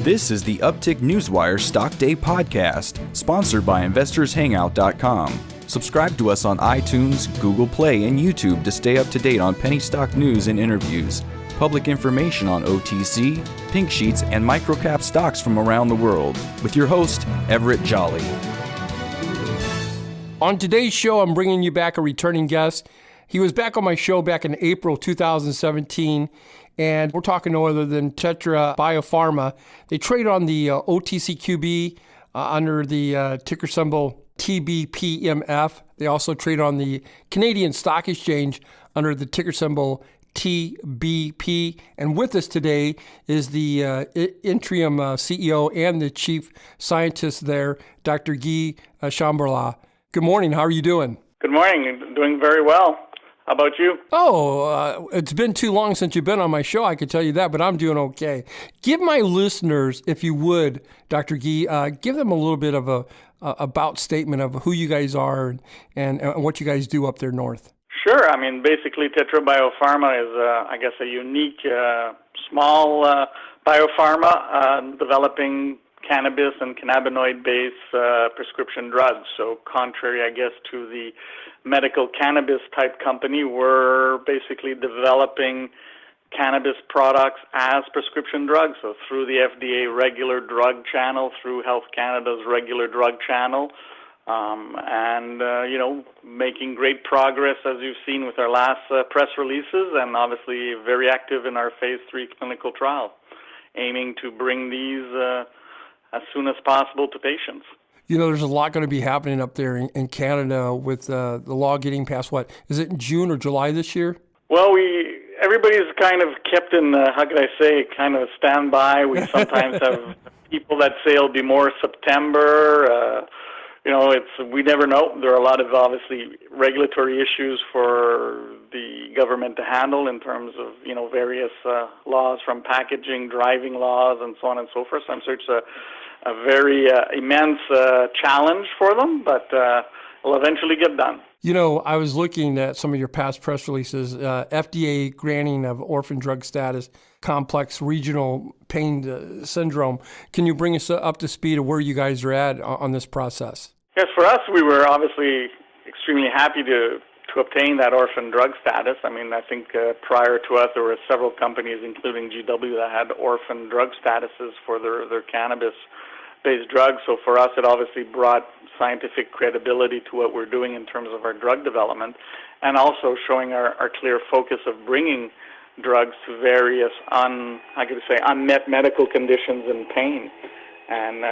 This is the Uptick Newswire Stock Day podcast, sponsored by InvestorsHangout.com. Subscribe to us on iTunes, Google Play, and YouTube to stay up to date on penny stock news and interviews, public information on OTC, pink sheets, and microcap stocks from around the world, with your host, Everett Jolly. On today's show, I'm bringing you back a returning guest. He was back on my show back in April 2017, and we're talking no other than Tetra Bio-Pharma. They trade on the OTCQB under the ticker symbol TBPMF. They also trade on the Canadian Stock Exchange under the ticker symbol TBP. And with us today is the interim CEO and the chief scientist there, Dr. Guy Chamberland. Good morning. How are you doing? Good morning. Doing very well. How about you? It's been too long since you've been on my show, I can tell you that, but I'm doing okay. Give my listeners, if you would, Dr. Guy, give them a little bit of a about statement of who you guys are and what you guys do up there north. Sure. I mean, basically, Tetra Bio-Pharma is, a unique, small biopharma developing cannabis and cannabinoid-based prescription drugs. So contrary, I guess, to the medical cannabis type company, we're basically developing cannabis products as prescription drugs. So through the FDA regular drug channel, through Health Canada's regular drug channel, making great progress, as you've seen with our last press releases, and obviously very active in our phase 3 clinical trial, aiming to bring these as soon as possible to patients. You know, there's a lot going to be happening up there in Canada with the law getting passed. What is it, in June or July this year? Well, everybody's kind of kept in kind of standby. We sometimes have people that say it'll be more September. We never know. There are a lot of obviously regulatory issues for the government to handle in terms of various laws, from packaging, driving laws, and so on and so forth. So I'm sure it's a very immense challenge for them, but will eventually get done. You know, I was looking at some of your past press releases, FDA granting of orphan drug status, complex regional pain syndrome. Can you bring us up to speed of where you guys are at on this process? Yes, for us, we were obviously extremely happy to obtain that orphan drug status. I mean, I think prior to us, there were several companies, including GW, that had orphan drug statuses for their cannabis-based drugs. So for us, it obviously brought scientific credibility to what we're doing in terms of our drug development, and also showing our clear focus of bringing drugs to various unmet medical conditions and pain. And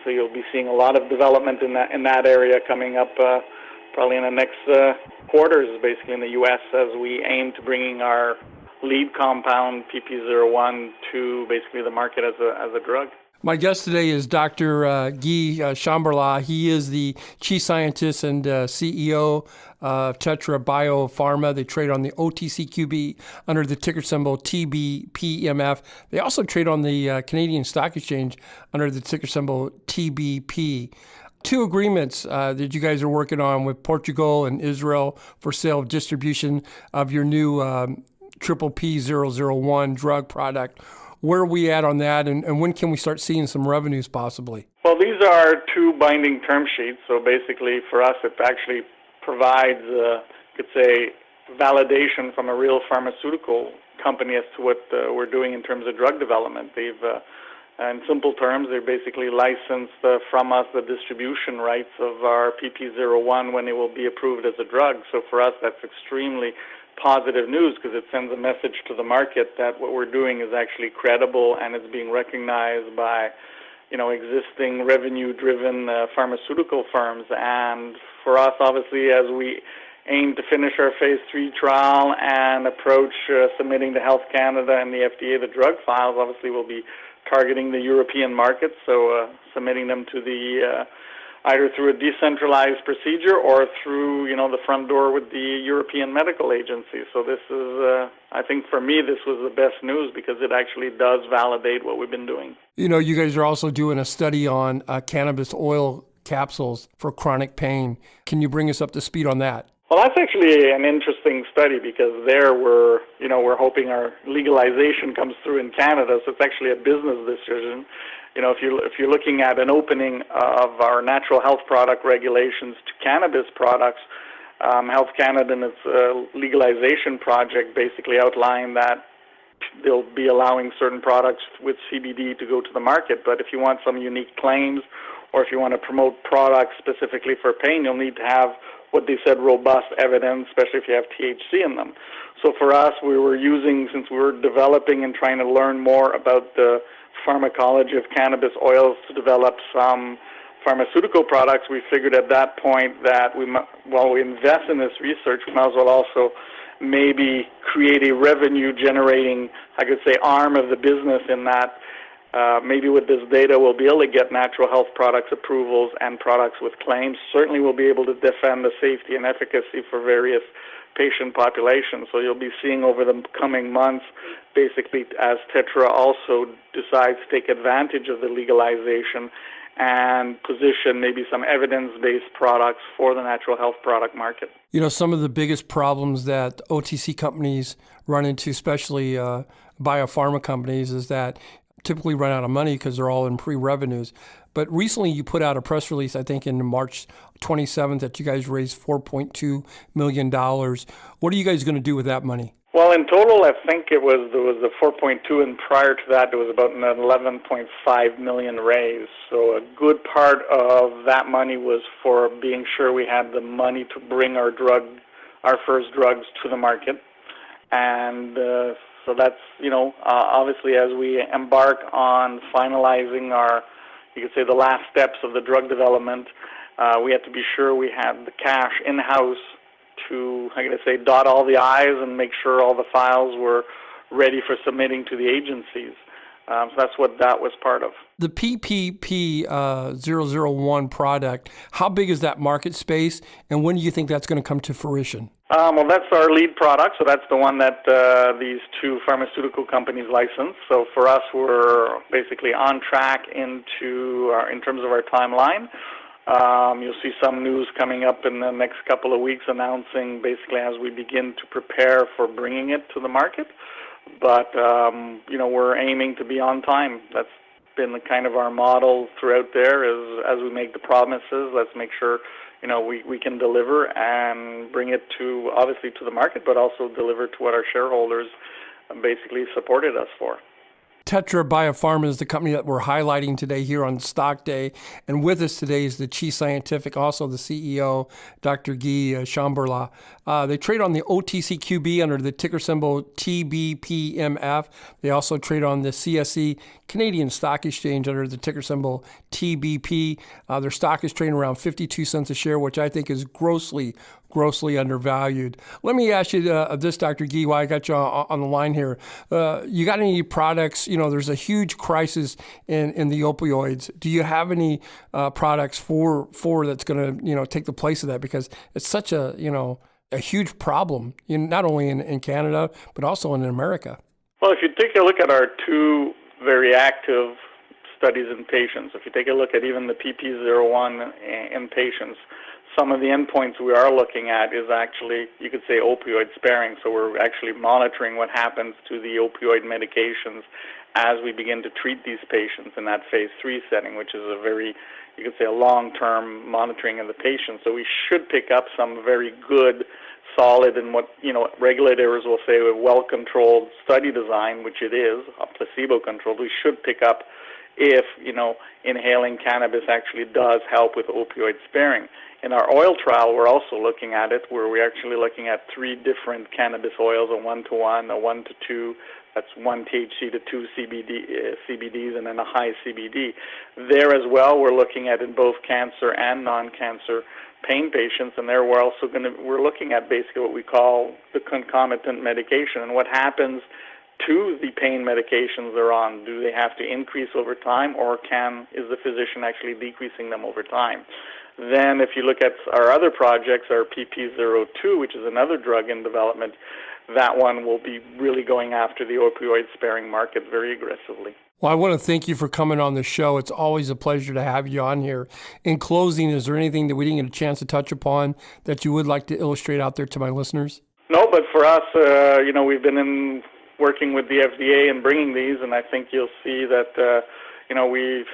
so you'll be seeing a lot of development in that area coming up probably in the next quarters, basically in the U.S., as we aim to bringing our lead compound, PP01, to basically the market as a drug. My guest today is Dr. Guy Chamberland. He is the chief scientist and CEO of Tetra Bio-Pharma. They trade on the OTCQB under the ticker symbol TBPMF. They also trade on the Canadian Stock Exchange under the ticker symbol TBP. Two agreements that you guys are working on with Portugal and Israel for sale of distribution of your new PP001 drug product. Where are we at on that, and when can we start seeing some revenues possibly? Well, these are two binding term sheets. So basically for us, it actually provides, validation from a real pharmaceutical company as to what we're doing in terms of drug development. They've in simple terms, they basically licensed from us the distribution rights of our PP01 when it will be approved as a drug. So for us, that's extremely positive news, because it sends a message to the market that what we're doing is actually credible and it's being recognized by, existing revenue-driven pharmaceutical firms. And for us, obviously, as we aim to finish our phase 3 trial and approach submitting to Health Canada and the FDA the drug files, obviously we'll be targeting the European markets, so submitting them to the either through a decentralized procedure or through, the front door with the European Medical Agency. So this is, I think for me, this was the best news, because it actually does validate what we've been doing. You guys are also doing a study on cannabis oil capsules for chronic pain. Can you bring us up to speed on that? Well, that's actually an interesting study because there we're hoping our legalization comes through in Canada, so it's actually a business decision. If you're looking at an opening of our natural health product regulations to cannabis products, Health Canada in its legalization project basically outlined that they'll be allowing certain products with CBD to go to the market. But if you want some unique claims or if you want to promote products specifically for pain, you'll need to have what they said robust evidence, especially if you have THC in them. So for us, since we were developing and trying to learn more about the pharmacology of cannabis oils to develop some pharmaceutical products, we figured at that point that while we invest in this research, we might as well also maybe create a revenue-generating, I could say, arm of the business in that maybe with this data we'll be able to get natural health products approvals and products with claims. Certainly we'll be able to defend the safety and efficacy for various patient populations. So you'll be seeing over the coming months, basically as Tetra also decides to take advantage of the legalization and position maybe some evidence-based products for the natural health product market. Some of the biggest problems that OTC companies run into, especially biopharma companies, is that typically run out of money because they're all in pre-revenues. But recently you put out a press release, I think in March 27th, that you guys raised $4.2 million. What are you guys going to do with that money? Well, in total, I think there was the 4.2, and prior to that, there was about an 11.5 million raised. So a good part of that money was for being sure we had the money to bring our first drugs to the market. And so that's, obviously as we embark on finalizing you could say the last steps of the drug development, we had to be sure we had the cash in-house to, dot all the I's and make sure all the files were ready for submitting to the agencies. So that's what that was part of. The PPP-001 product, how big is that market space, and when do you think that's going to come to fruition? Well, that's our lead product, so that's the one that these two pharmaceutical companies license. So for us, we're basically on track in terms of our timeline. You'll see some news coming up in the next couple of weeks announcing basically as we begin to prepare for bringing it to the market. But, we're aiming to be on time. That's been the kind of our model throughout there is as we make the promises, let's make sure, we can deliver and bring it obviously to the market, but also deliver to what our shareholders basically supported us for. Tetra Bio-Pharma is the company that we're highlighting today here on Stock Day. And with us today is the Chief Scientific, also the CEO, Dr. Guy Chamberland. They trade on the OTCQB under the ticker symbol TBPMF. They also trade on the CSE, Canadian Stock Exchange, under the ticker symbol TBP. Their stock is trading around 52 cents a share, which I think is grossly undervalued. Let me ask you this, Dr. Guy, while I got you on the line here. You got any products? There's a huge crisis in the opioids. Do you have any products for that's going to take the place of that? Because it's such a huge problem, not only in Canada but also in America. Well, if you take a look at our two very active studies in patients, if you take a look at even the PP01 in patients, some of the endpoints we are looking at is actually, you could say, opioid sparing. So we're actually monitoring what happens to the opioid medications as we begin to treat these patients in that phase 3 setting, which is a very, you could say, a long-term monitoring of the patient. So we should pick up some very good, solid, and what regulators will say a well-controlled study design, which it is, a placebo-controlled. We should pick up if, inhaling cannabis actually does help with opioid sparing. In our oil trial, we're also looking at it, where we're actually looking at 3 different cannabis oils, a 1-to-1, a 1-to-2, that's 1 THC to 2 CBDs, and then a high CBD. There as well, we're looking at in both cancer and non-cancer pain patients, and there we're looking at basically what we call the concomitant medication, and what happens to the pain medications they're on. Do they have to increase over time, or is the physician actually decreasing them over time? Then if you look at our other projects, our PP02, which is another drug in development, that one will be really going after the opioid-sparing market very aggressively. Well, I want to thank you for coming on the show. It's always a pleasure to have you on here. In closing, is there anything that we didn't get a chance to touch upon that you would like to illustrate out there to my listeners? No, but for us, we've been working with the FDA and bringing these, and I think you'll see that, we've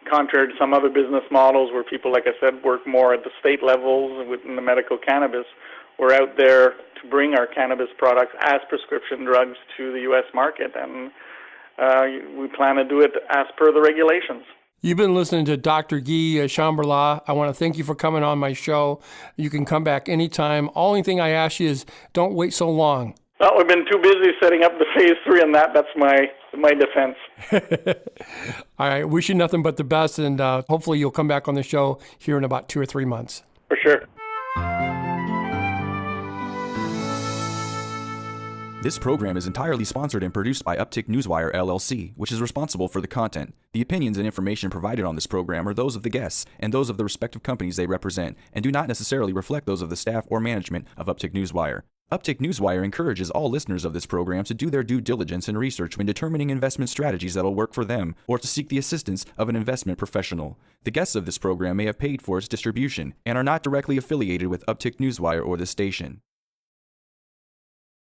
contrary to some other business models where people, like I said, work more at the state levels within the medical cannabis. We're out there to bring our cannabis products as prescription drugs to the U.S. market, and we plan to do it as per the regulations. You've been listening to Dr. Guy Chamberland. I want to thank you for coming on my show. You can come back anytime. Only thing I ask you is don't wait so long. Well, we've been too busy setting up the phase 3 on that. That's my defense. All right. Wish you nothing but the best, and hopefully you'll come back on the show here in about 2 or 3 months. For sure. This program is entirely sponsored and produced by Uptick Newswire, LLC, which is responsible for the content. The opinions and information provided on this program are those of the guests and those of the respective companies they represent, and do not necessarily reflect those of the staff or management of Uptick Newswire. Uptick Newswire encourages all listeners of this program to do their due diligence and research when determining investment strategies that will work for them, or to seek the assistance of an investment professional. The guests of this program may have paid for its distribution and are not directly affiliated with Uptick Newswire or this station.